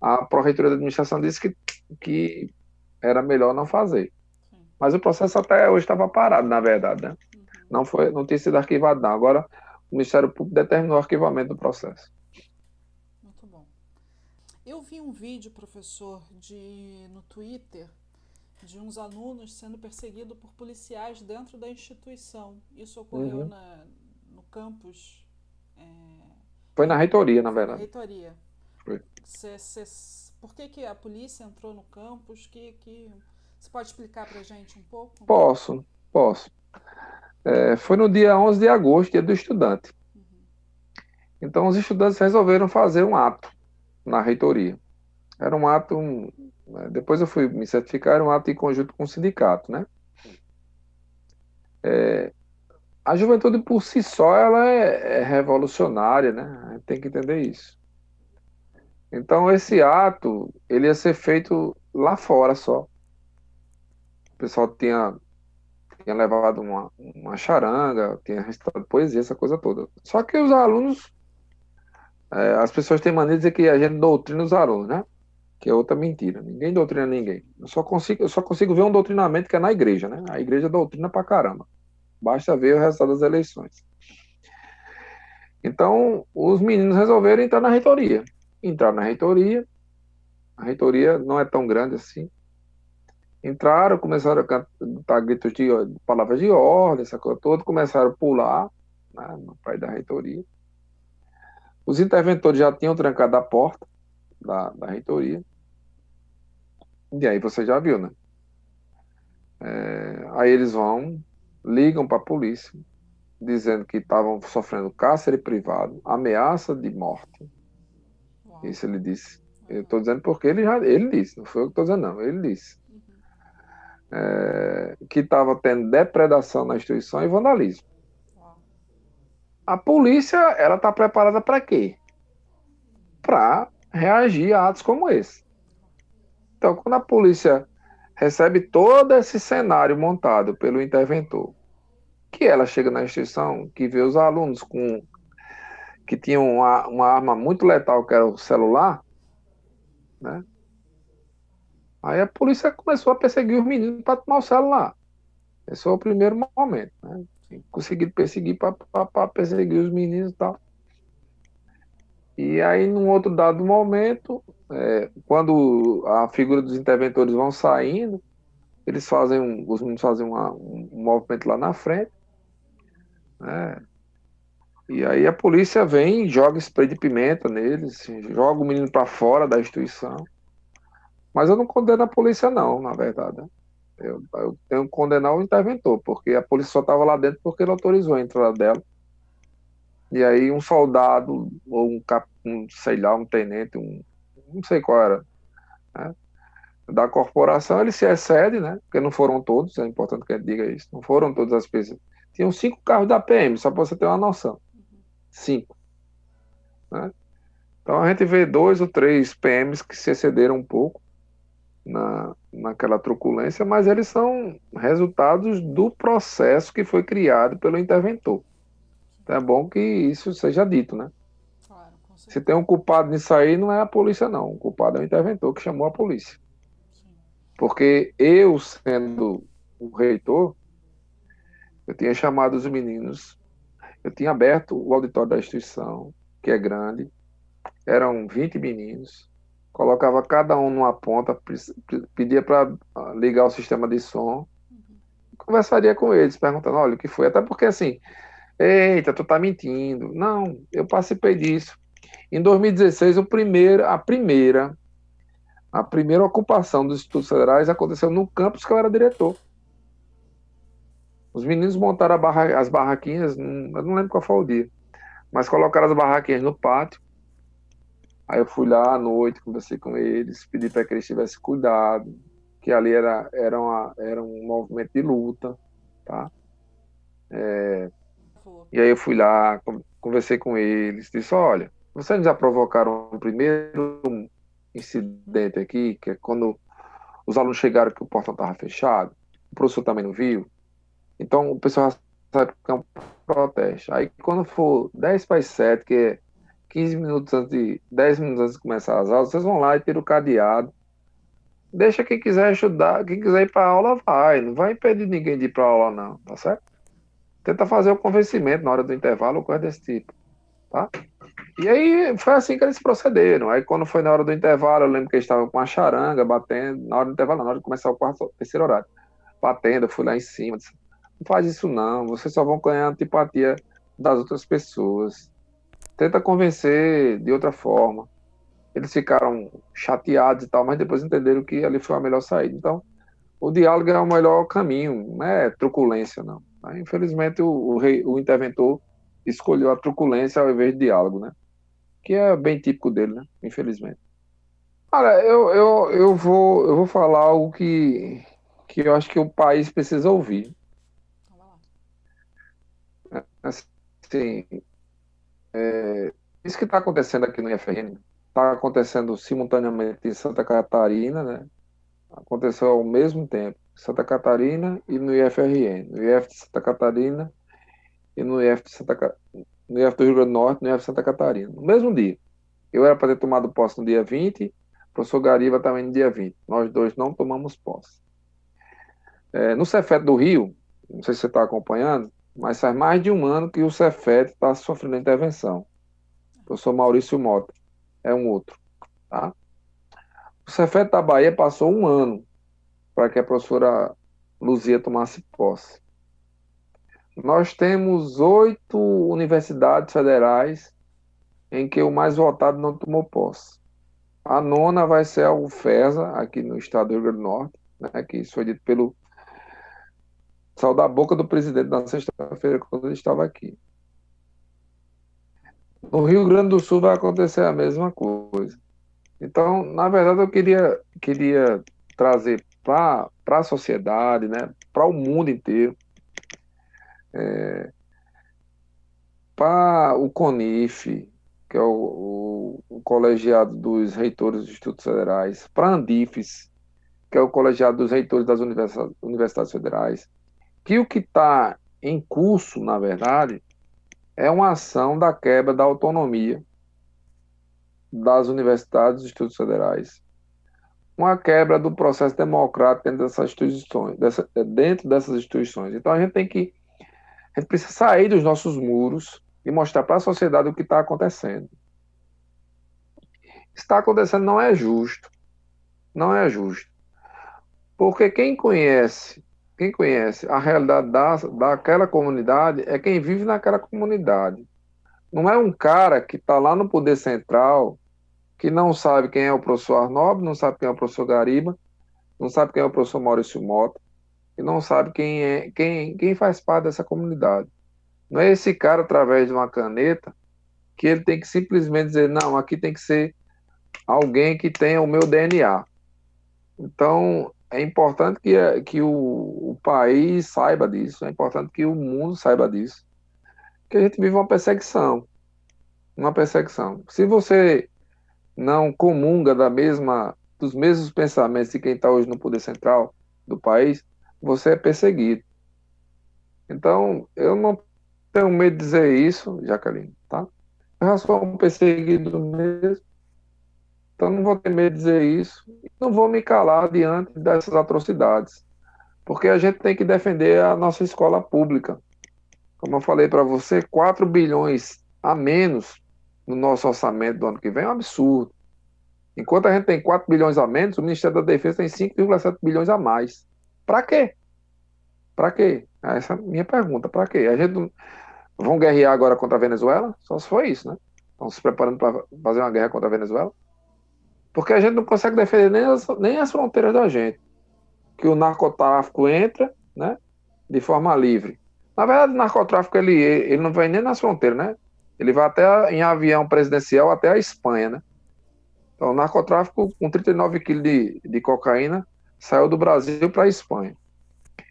a Pró-Reitoria da Administração disse que era melhor não fazer. Sim. Mas o processo até hoje estava parado, na verdade, né? Uhum. Não tinha sido arquivado, não. Agora, o Ministério Público determinou o arquivamento do processo. Muito bom. Eu vi um vídeo, professor, no Twitter, de uns alunos sendo perseguidos por policiais dentro da instituição. Isso ocorreu Uhum. no campus. Foi na reitoria, na Foi na verdade. reitoria. Foi. Por que a polícia entrou no campus? Você pode explicar para a gente um pouco? Posso. Foi no dia 11 de agosto, dia do estudante. Uhum. Então, os estudantes resolveram fazer um ato na reitoria. Era um ato, depois eu fui me certificar, era um ato em conjunto com o sindicato, né? A juventude por si só, ela é revolucionária, né? A gente tem que entender isso. Então, esse ato, ele ia ser feito lá fora só. O pessoal tinha levado uma charanga, tinha recitado poesia, essa coisa toda. Só que os alunos, as pessoas têm mania de dizer que a gente doutrina os alunos, né? Que é outra mentira. Ninguém doutrina ninguém. Eu só consigo ver um doutrinamento que é na igreja, né? A igreja doutrina pra caramba. Basta ver o resultado das eleições. Então, os meninos resolveram entrar na reitoria. Entraram na reitoria. A reitoria não é tão grande assim. Entraram, começaram a cantar gritos de palavras de ordem, essa coisa toda, começaram a pular, né, no pai da reitoria. Os interventores já tinham trancado a porta da reitoria. E aí você já viu, né? Aí eles ligam para a polícia, dizendo que estavam sofrendo cárcere privado, ameaça de morte. Uau. Isso ele disse. Uhum. Eu estou dizendo porque ele disse, não foi eu que estou dizendo, não. Ele disse. Uhum. Que estava tendo depredação na instituição e vandalismo. Uau. A polícia, ela está preparada para quê? Para reagir a atos como esse. Então, quando a polícia recebe todo esse cenário montado pelo interventor, que ela chega na instituição, que vê os alunos que tinham uma arma muito letal, que era o celular, né? Aí a polícia começou a perseguir os meninos para tomar o celular. Esse foi o primeiro momento, né? Conseguiram perseguir para perseguir os meninos e tal. E aí, num outro dado momento, quando a figura dos interventores vão saindo, os meninos fazem um movimento lá na frente, né? E aí a polícia vem e joga spray de pimenta neles, joga o menino para fora da instituição. Mas eu não condeno a polícia, não, na verdade. Eu tenho que condenar o interventor, porque a polícia só estava lá dentro porque ele autorizou a entrada dela. E aí um soldado, ou sei lá, um tenente, não sei qual era, né, da corporação, ele se excede, né? Porque não foram todos, é importante que a gente diga isso, não foram todas as pessoas. Tinham 5 carros da PM, só para você ter uma noção. 5. Né? Então a gente vê 2 ou 3 PMs que se excederam um pouco naquela truculência, mas eles são resultados do processo que foi criado pelo interventor. Então é bom que isso seja dito, né? Claro, com Se certeza. tem um culpado nisso aí, não é a polícia, não. O culpado é o interventor que chamou a polícia. Sim. Porque eu, sendo o reitor, eu tinha chamado os meninos, eu tinha aberto o auditório da instituição, que é grande, eram 20 meninos, colocava cada um numa ponta, pedia para ligar o sistema de som, conversaria com eles, perguntando, olha, o que foi? Até porque assim, eita, tu tá mentindo. Não, eu participei disso. Em 2016, a primeira ocupação dos Institutos Federais aconteceu no campus que eu era diretor. Os meninos montaram as barraquinhas, eu não lembro qual foi o dia, mas colocaram as barraquinhas no pátio. Aí eu fui lá à noite, conversei com eles, pedi para que eles tivessem cuidado, que ali era um movimento de luta, tá? E aí eu fui lá, conversei com eles, disse, olha, vocês já provocaram o primeiro incidente aqui, que é quando os alunos chegaram que o portão estava fechado, o professor também não viu, então o pessoal sabe que é um protesto. Aí quando for 10 para as 7, 15 minutos antes 10 minutos antes de começar as aulas, vocês vão lá e tiram o cadeado. Deixa quem quiser estudar, quem quiser ir para a aula, vai. Não vai impedir ninguém de ir para a aula, não, tá certo? Tenta fazer o convencimento na hora do intervalo ou coisa desse tipo, tá? E aí foi assim que eles procederam. Aí quando foi na hora do intervalo, eu lembro que eles estavam com a charanga batendo, na hora do intervalo, na hora de começar o terceiro horário, batendo, eu fui lá em cima, disse, não faz isso não, vocês só vão ganhar antipatia das outras pessoas. Tenta convencer de outra forma. Eles ficaram chateados e tal, mas depois entenderam que ali foi a melhor saída. Então, o diálogo é o melhor caminho, não é truculência, não. Infelizmente, o interventor escolheu a truculência ao invés de diálogo, né? Que é bem típico dele, né? Infelizmente. Olha, eu vou falar algo que eu acho que o país precisa ouvir. Assim, isso que está acontecendo aqui no IFRN está acontecendo simultaneamente em Santa Catarina, né? Aconteceu ao mesmo tempo em Santa Catarina e no IFRN, no IF de Santa Catarina e no IF, no IF do Rio Grande do Norte, no IF de Santa Catarina, no mesmo dia. Eu era para ter tomado posse no dia 20, o professor Gariba também no dia 20. Nós dois não tomamos posse. No Cefet do Rio, não sei se você está acompanhando, mas faz mais de um ano que o Cefet está sofrendo intervenção. O professor Maurício Mota é um outro. Tá? O Cefet da Bahia passou um ano para que a professora Luzia tomasse posse. Nós temos 8 universidades federais em que o mais votado não tomou posse. A 9ª vai ser a UFESA, aqui no estado do Rio Grande do Norte, né, que isso foi dito pelo... Saiu da boca do presidente na sexta-feira, quando ele estava aqui. No Rio Grande do Sul vai acontecer a mesma coisa. Então, na verdade, eu queria trazer para a sociedade, né, para o mundo inteiro, para o CONIF, que é o colegiado dos reitores dos institutos federais, para a Andifes, que é o colegiado dos reitores das universidades federais, que o que está em curso, na verdade, é uma ação da quebra da autonomia das universidades e institutos federais, uma quebra do processo democrático dentro dessas instituições. Então a gente precisa sair dos nossos muros e mostrar para a sociedade o que está acontecendo. Está acontecendo não é justo. Não é justo. Porque quem conhece a realidade daquela comunidade é quem vive naquela comunidade. Não é um cara que está lá no Poder Central, que não sabe quem é o professor Arnob, não sabe quem é o professor Gariba, não sabe quem é o professor Maurício Mota, e não sabe quem faz parte dessa comunidade. Não é esse cara, através de uma caneta, que ele tem que simplesmente dizer, não, aqui tem que ser alguém que tenha o meu DNA. Então, é importante que o país saiba disso, é importante que o mundo saiba disso, que a gente vive uma perseguição. Uma perseguição. Se você não comunga dos mesmos pensamentos de quem está hoje no poder central do país, você é perseguido. Então, eu não tenho medo de dizer isso, Jaqueline, tá? Eu já sou um perseguido mesmo, então não vou ter medo de dizer isso, não vou me calar diante dessas atrocidades, porque a gente tem que defender a nossa escola pública. Como eu falei para você, 4 bilhões a menos no nosso orçamento do ano que vem é um absurdo. Enquanto a gente tem 4 bilhões a menos, o Ministério da Defesa tem 5,7 bilhões a mais. Para quê? Para quê? Essa é a minha pergunta. Para quê? A gente não... Vão guerrear agora contra a Venezuela? Só se for isso, né? Estão se preparando para fazer uma guerra contra a Venezuela? Porque a gente não consegue defender nem as fronteiras da gente. Que o narcotráfico entra, né? De forma livre. Na verdade, o narcotráfico ele não vai nem nas fronteiras, né? Ele vai até em avião presidencial até a Espanha, né? Então, o narcotráfico com 39 quilos de cocaína saiu do Brasil para a Espanha.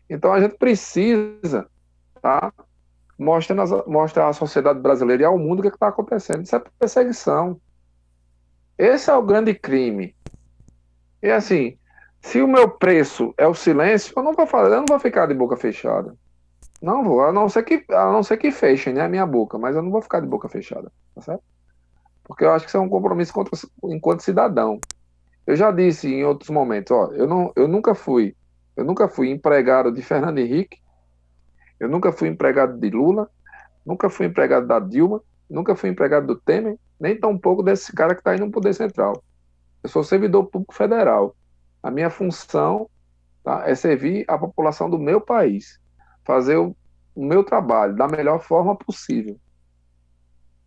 Então, a gente precisa, tá, mostrar à sociedade brasileira e ao mundo o que está acontecendo. Isso é perseguição. Esse é o grande crime. E assim, se o meu preço é o silêncio, eu não vou ficar de boca fechada. Não vou, a não ser que fechem, né, a minha boca, mas eu não vou ficar de boca fechada, tá certo? porque eu acho que isso é um compromisso enquanto cidadão. Eu já disse em outros momentos, ó, eu nunca fui empregado de Fernando Henrique, eu nunca fui empregado de Lula, nunca fui empregado da Dilma, nunca fui empregado do Temer, nem tampouco desse cara que está aí no Poder Central. Eu sou servidor público federal. A minha função, tá, é servir a população do meu país, fazer o meu trabalho da melhor forma possível.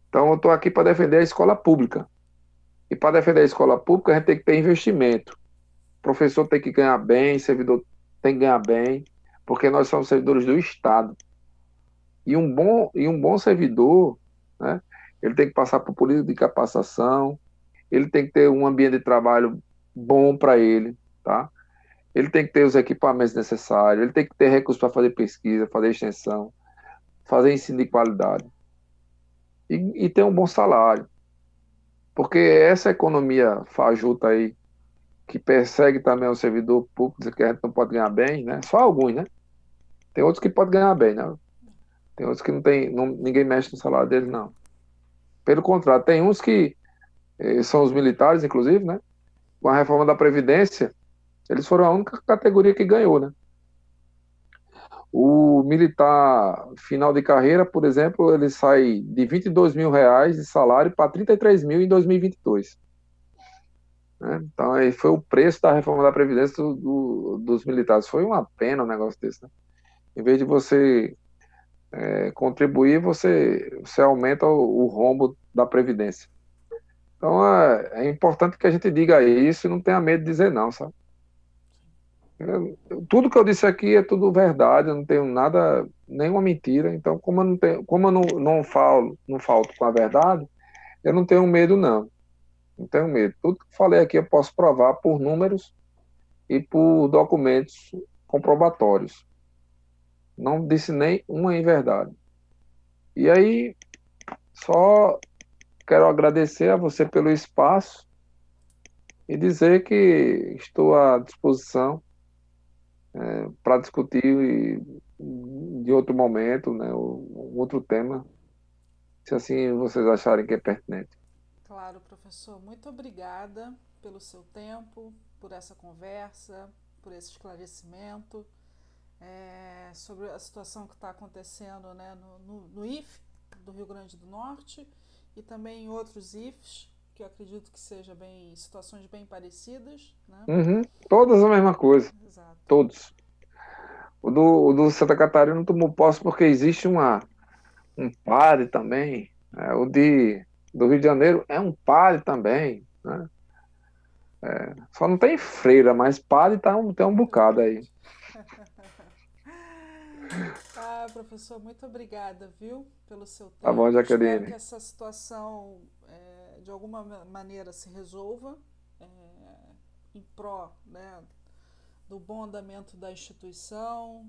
Então, eu estou aqui para defender a escola pública. E para defender a escola pública, a gente tem que ter investimento. O professor tem que ganhar bem, servidor tem que ganhar bem, porque nós somos servidores do Estado. E um bom servidor, né, ele tem que passar por política de capacitação, ele tem que ter um ambiente de trabalho bom para ele, tá? Ele tem que ter os equipamentos necessários, ele tem que ter recursos para fazer pesquisa, fazer extensão, fazer ensino de qualidade e ter um bom salário. Porque essa economia fajuta aí, que persegue também o servidor público, diz que a gente não pode ganhar bem, né? Só alguns, né? Tem outros que podem ganhar bem, né? Tem outros que não tem, ninguém mexe no salário deles, não. Pelo contrário, tem uns que são os militares, inclusive, né? Com a reforma da Previdência, eles foram a única categoria que ganhou, né? O militar final de carreira, por exemplo, ele sai de R$ 22.000 de salário para 33 mil em 2022. Né? Então, aí foi o preço da reforma da Previdência dos militares. Foi uma pena um negócio desse, né? Em vez de você contribuir, você aumenta o rombo da Previdência. Então, é importante que a gente diga isso e não tenha medo de dizer não, sabe? Tudo que eu disse aqui é tudo verdade, eu não tenho nada, nenhuma mentira. Então, como eu não falto com a verdade, eu não tenho medo, não. Não tenho medo. Tudo que eu falei aqui eu posso provar por números e por documentos comprobatórios. Não disse nem uma inverdade. E aí, só quero agradecer a você pelo espaço e dizer que estou à disposição para discutir de outro momento, né, um outro tema, se assim vocês acharem que é pertinente. Claro, professor, muito obrigada pelo seu tempo, por essa conversa, por esse esclarecimento sobre a situação que está acontecendo, né, no IFE do Rio Grande do Norte e também em outros IFES, que eu acredito que sejam situações bem parecidas, né? Uhum, todas a mesma coisa, Exato. todos. O do Santa Catarina não tomou posse porque existe um padre também. Do Rio de Janeiro é um padre também, né? Só não tem freira, mas padre tem um É bocado aí. verdade. Ah, professor, muito obrigada, viu, pelo seu Tá bom, tempo. Espero que Jaqueline? essa situação, de alguma maneira, se resolva é, em pró, né, do bom andamento da instituição,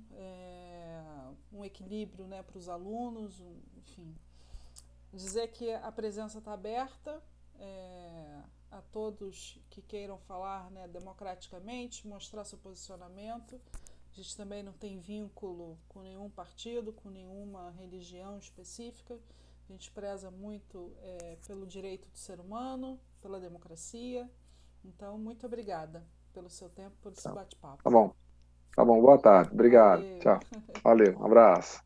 um equilíbrio, né, para os alunos, enfim. Dizer que a presença está aberta a todos que queiram falar, né, democraticamente, mostrar seu posicionamento. A gente também não tem vínculo com nenhum partido, com nenhuma religião específica. A gente preza muito pelo direito do ser humano, pela democracia. Então, muito obrigada pelo seu tempo, por esse Tá, bate-papo. tá bom. Tá bom, boa tarde. Obrigado. Valeu. Tchau. Valeu, um abraço.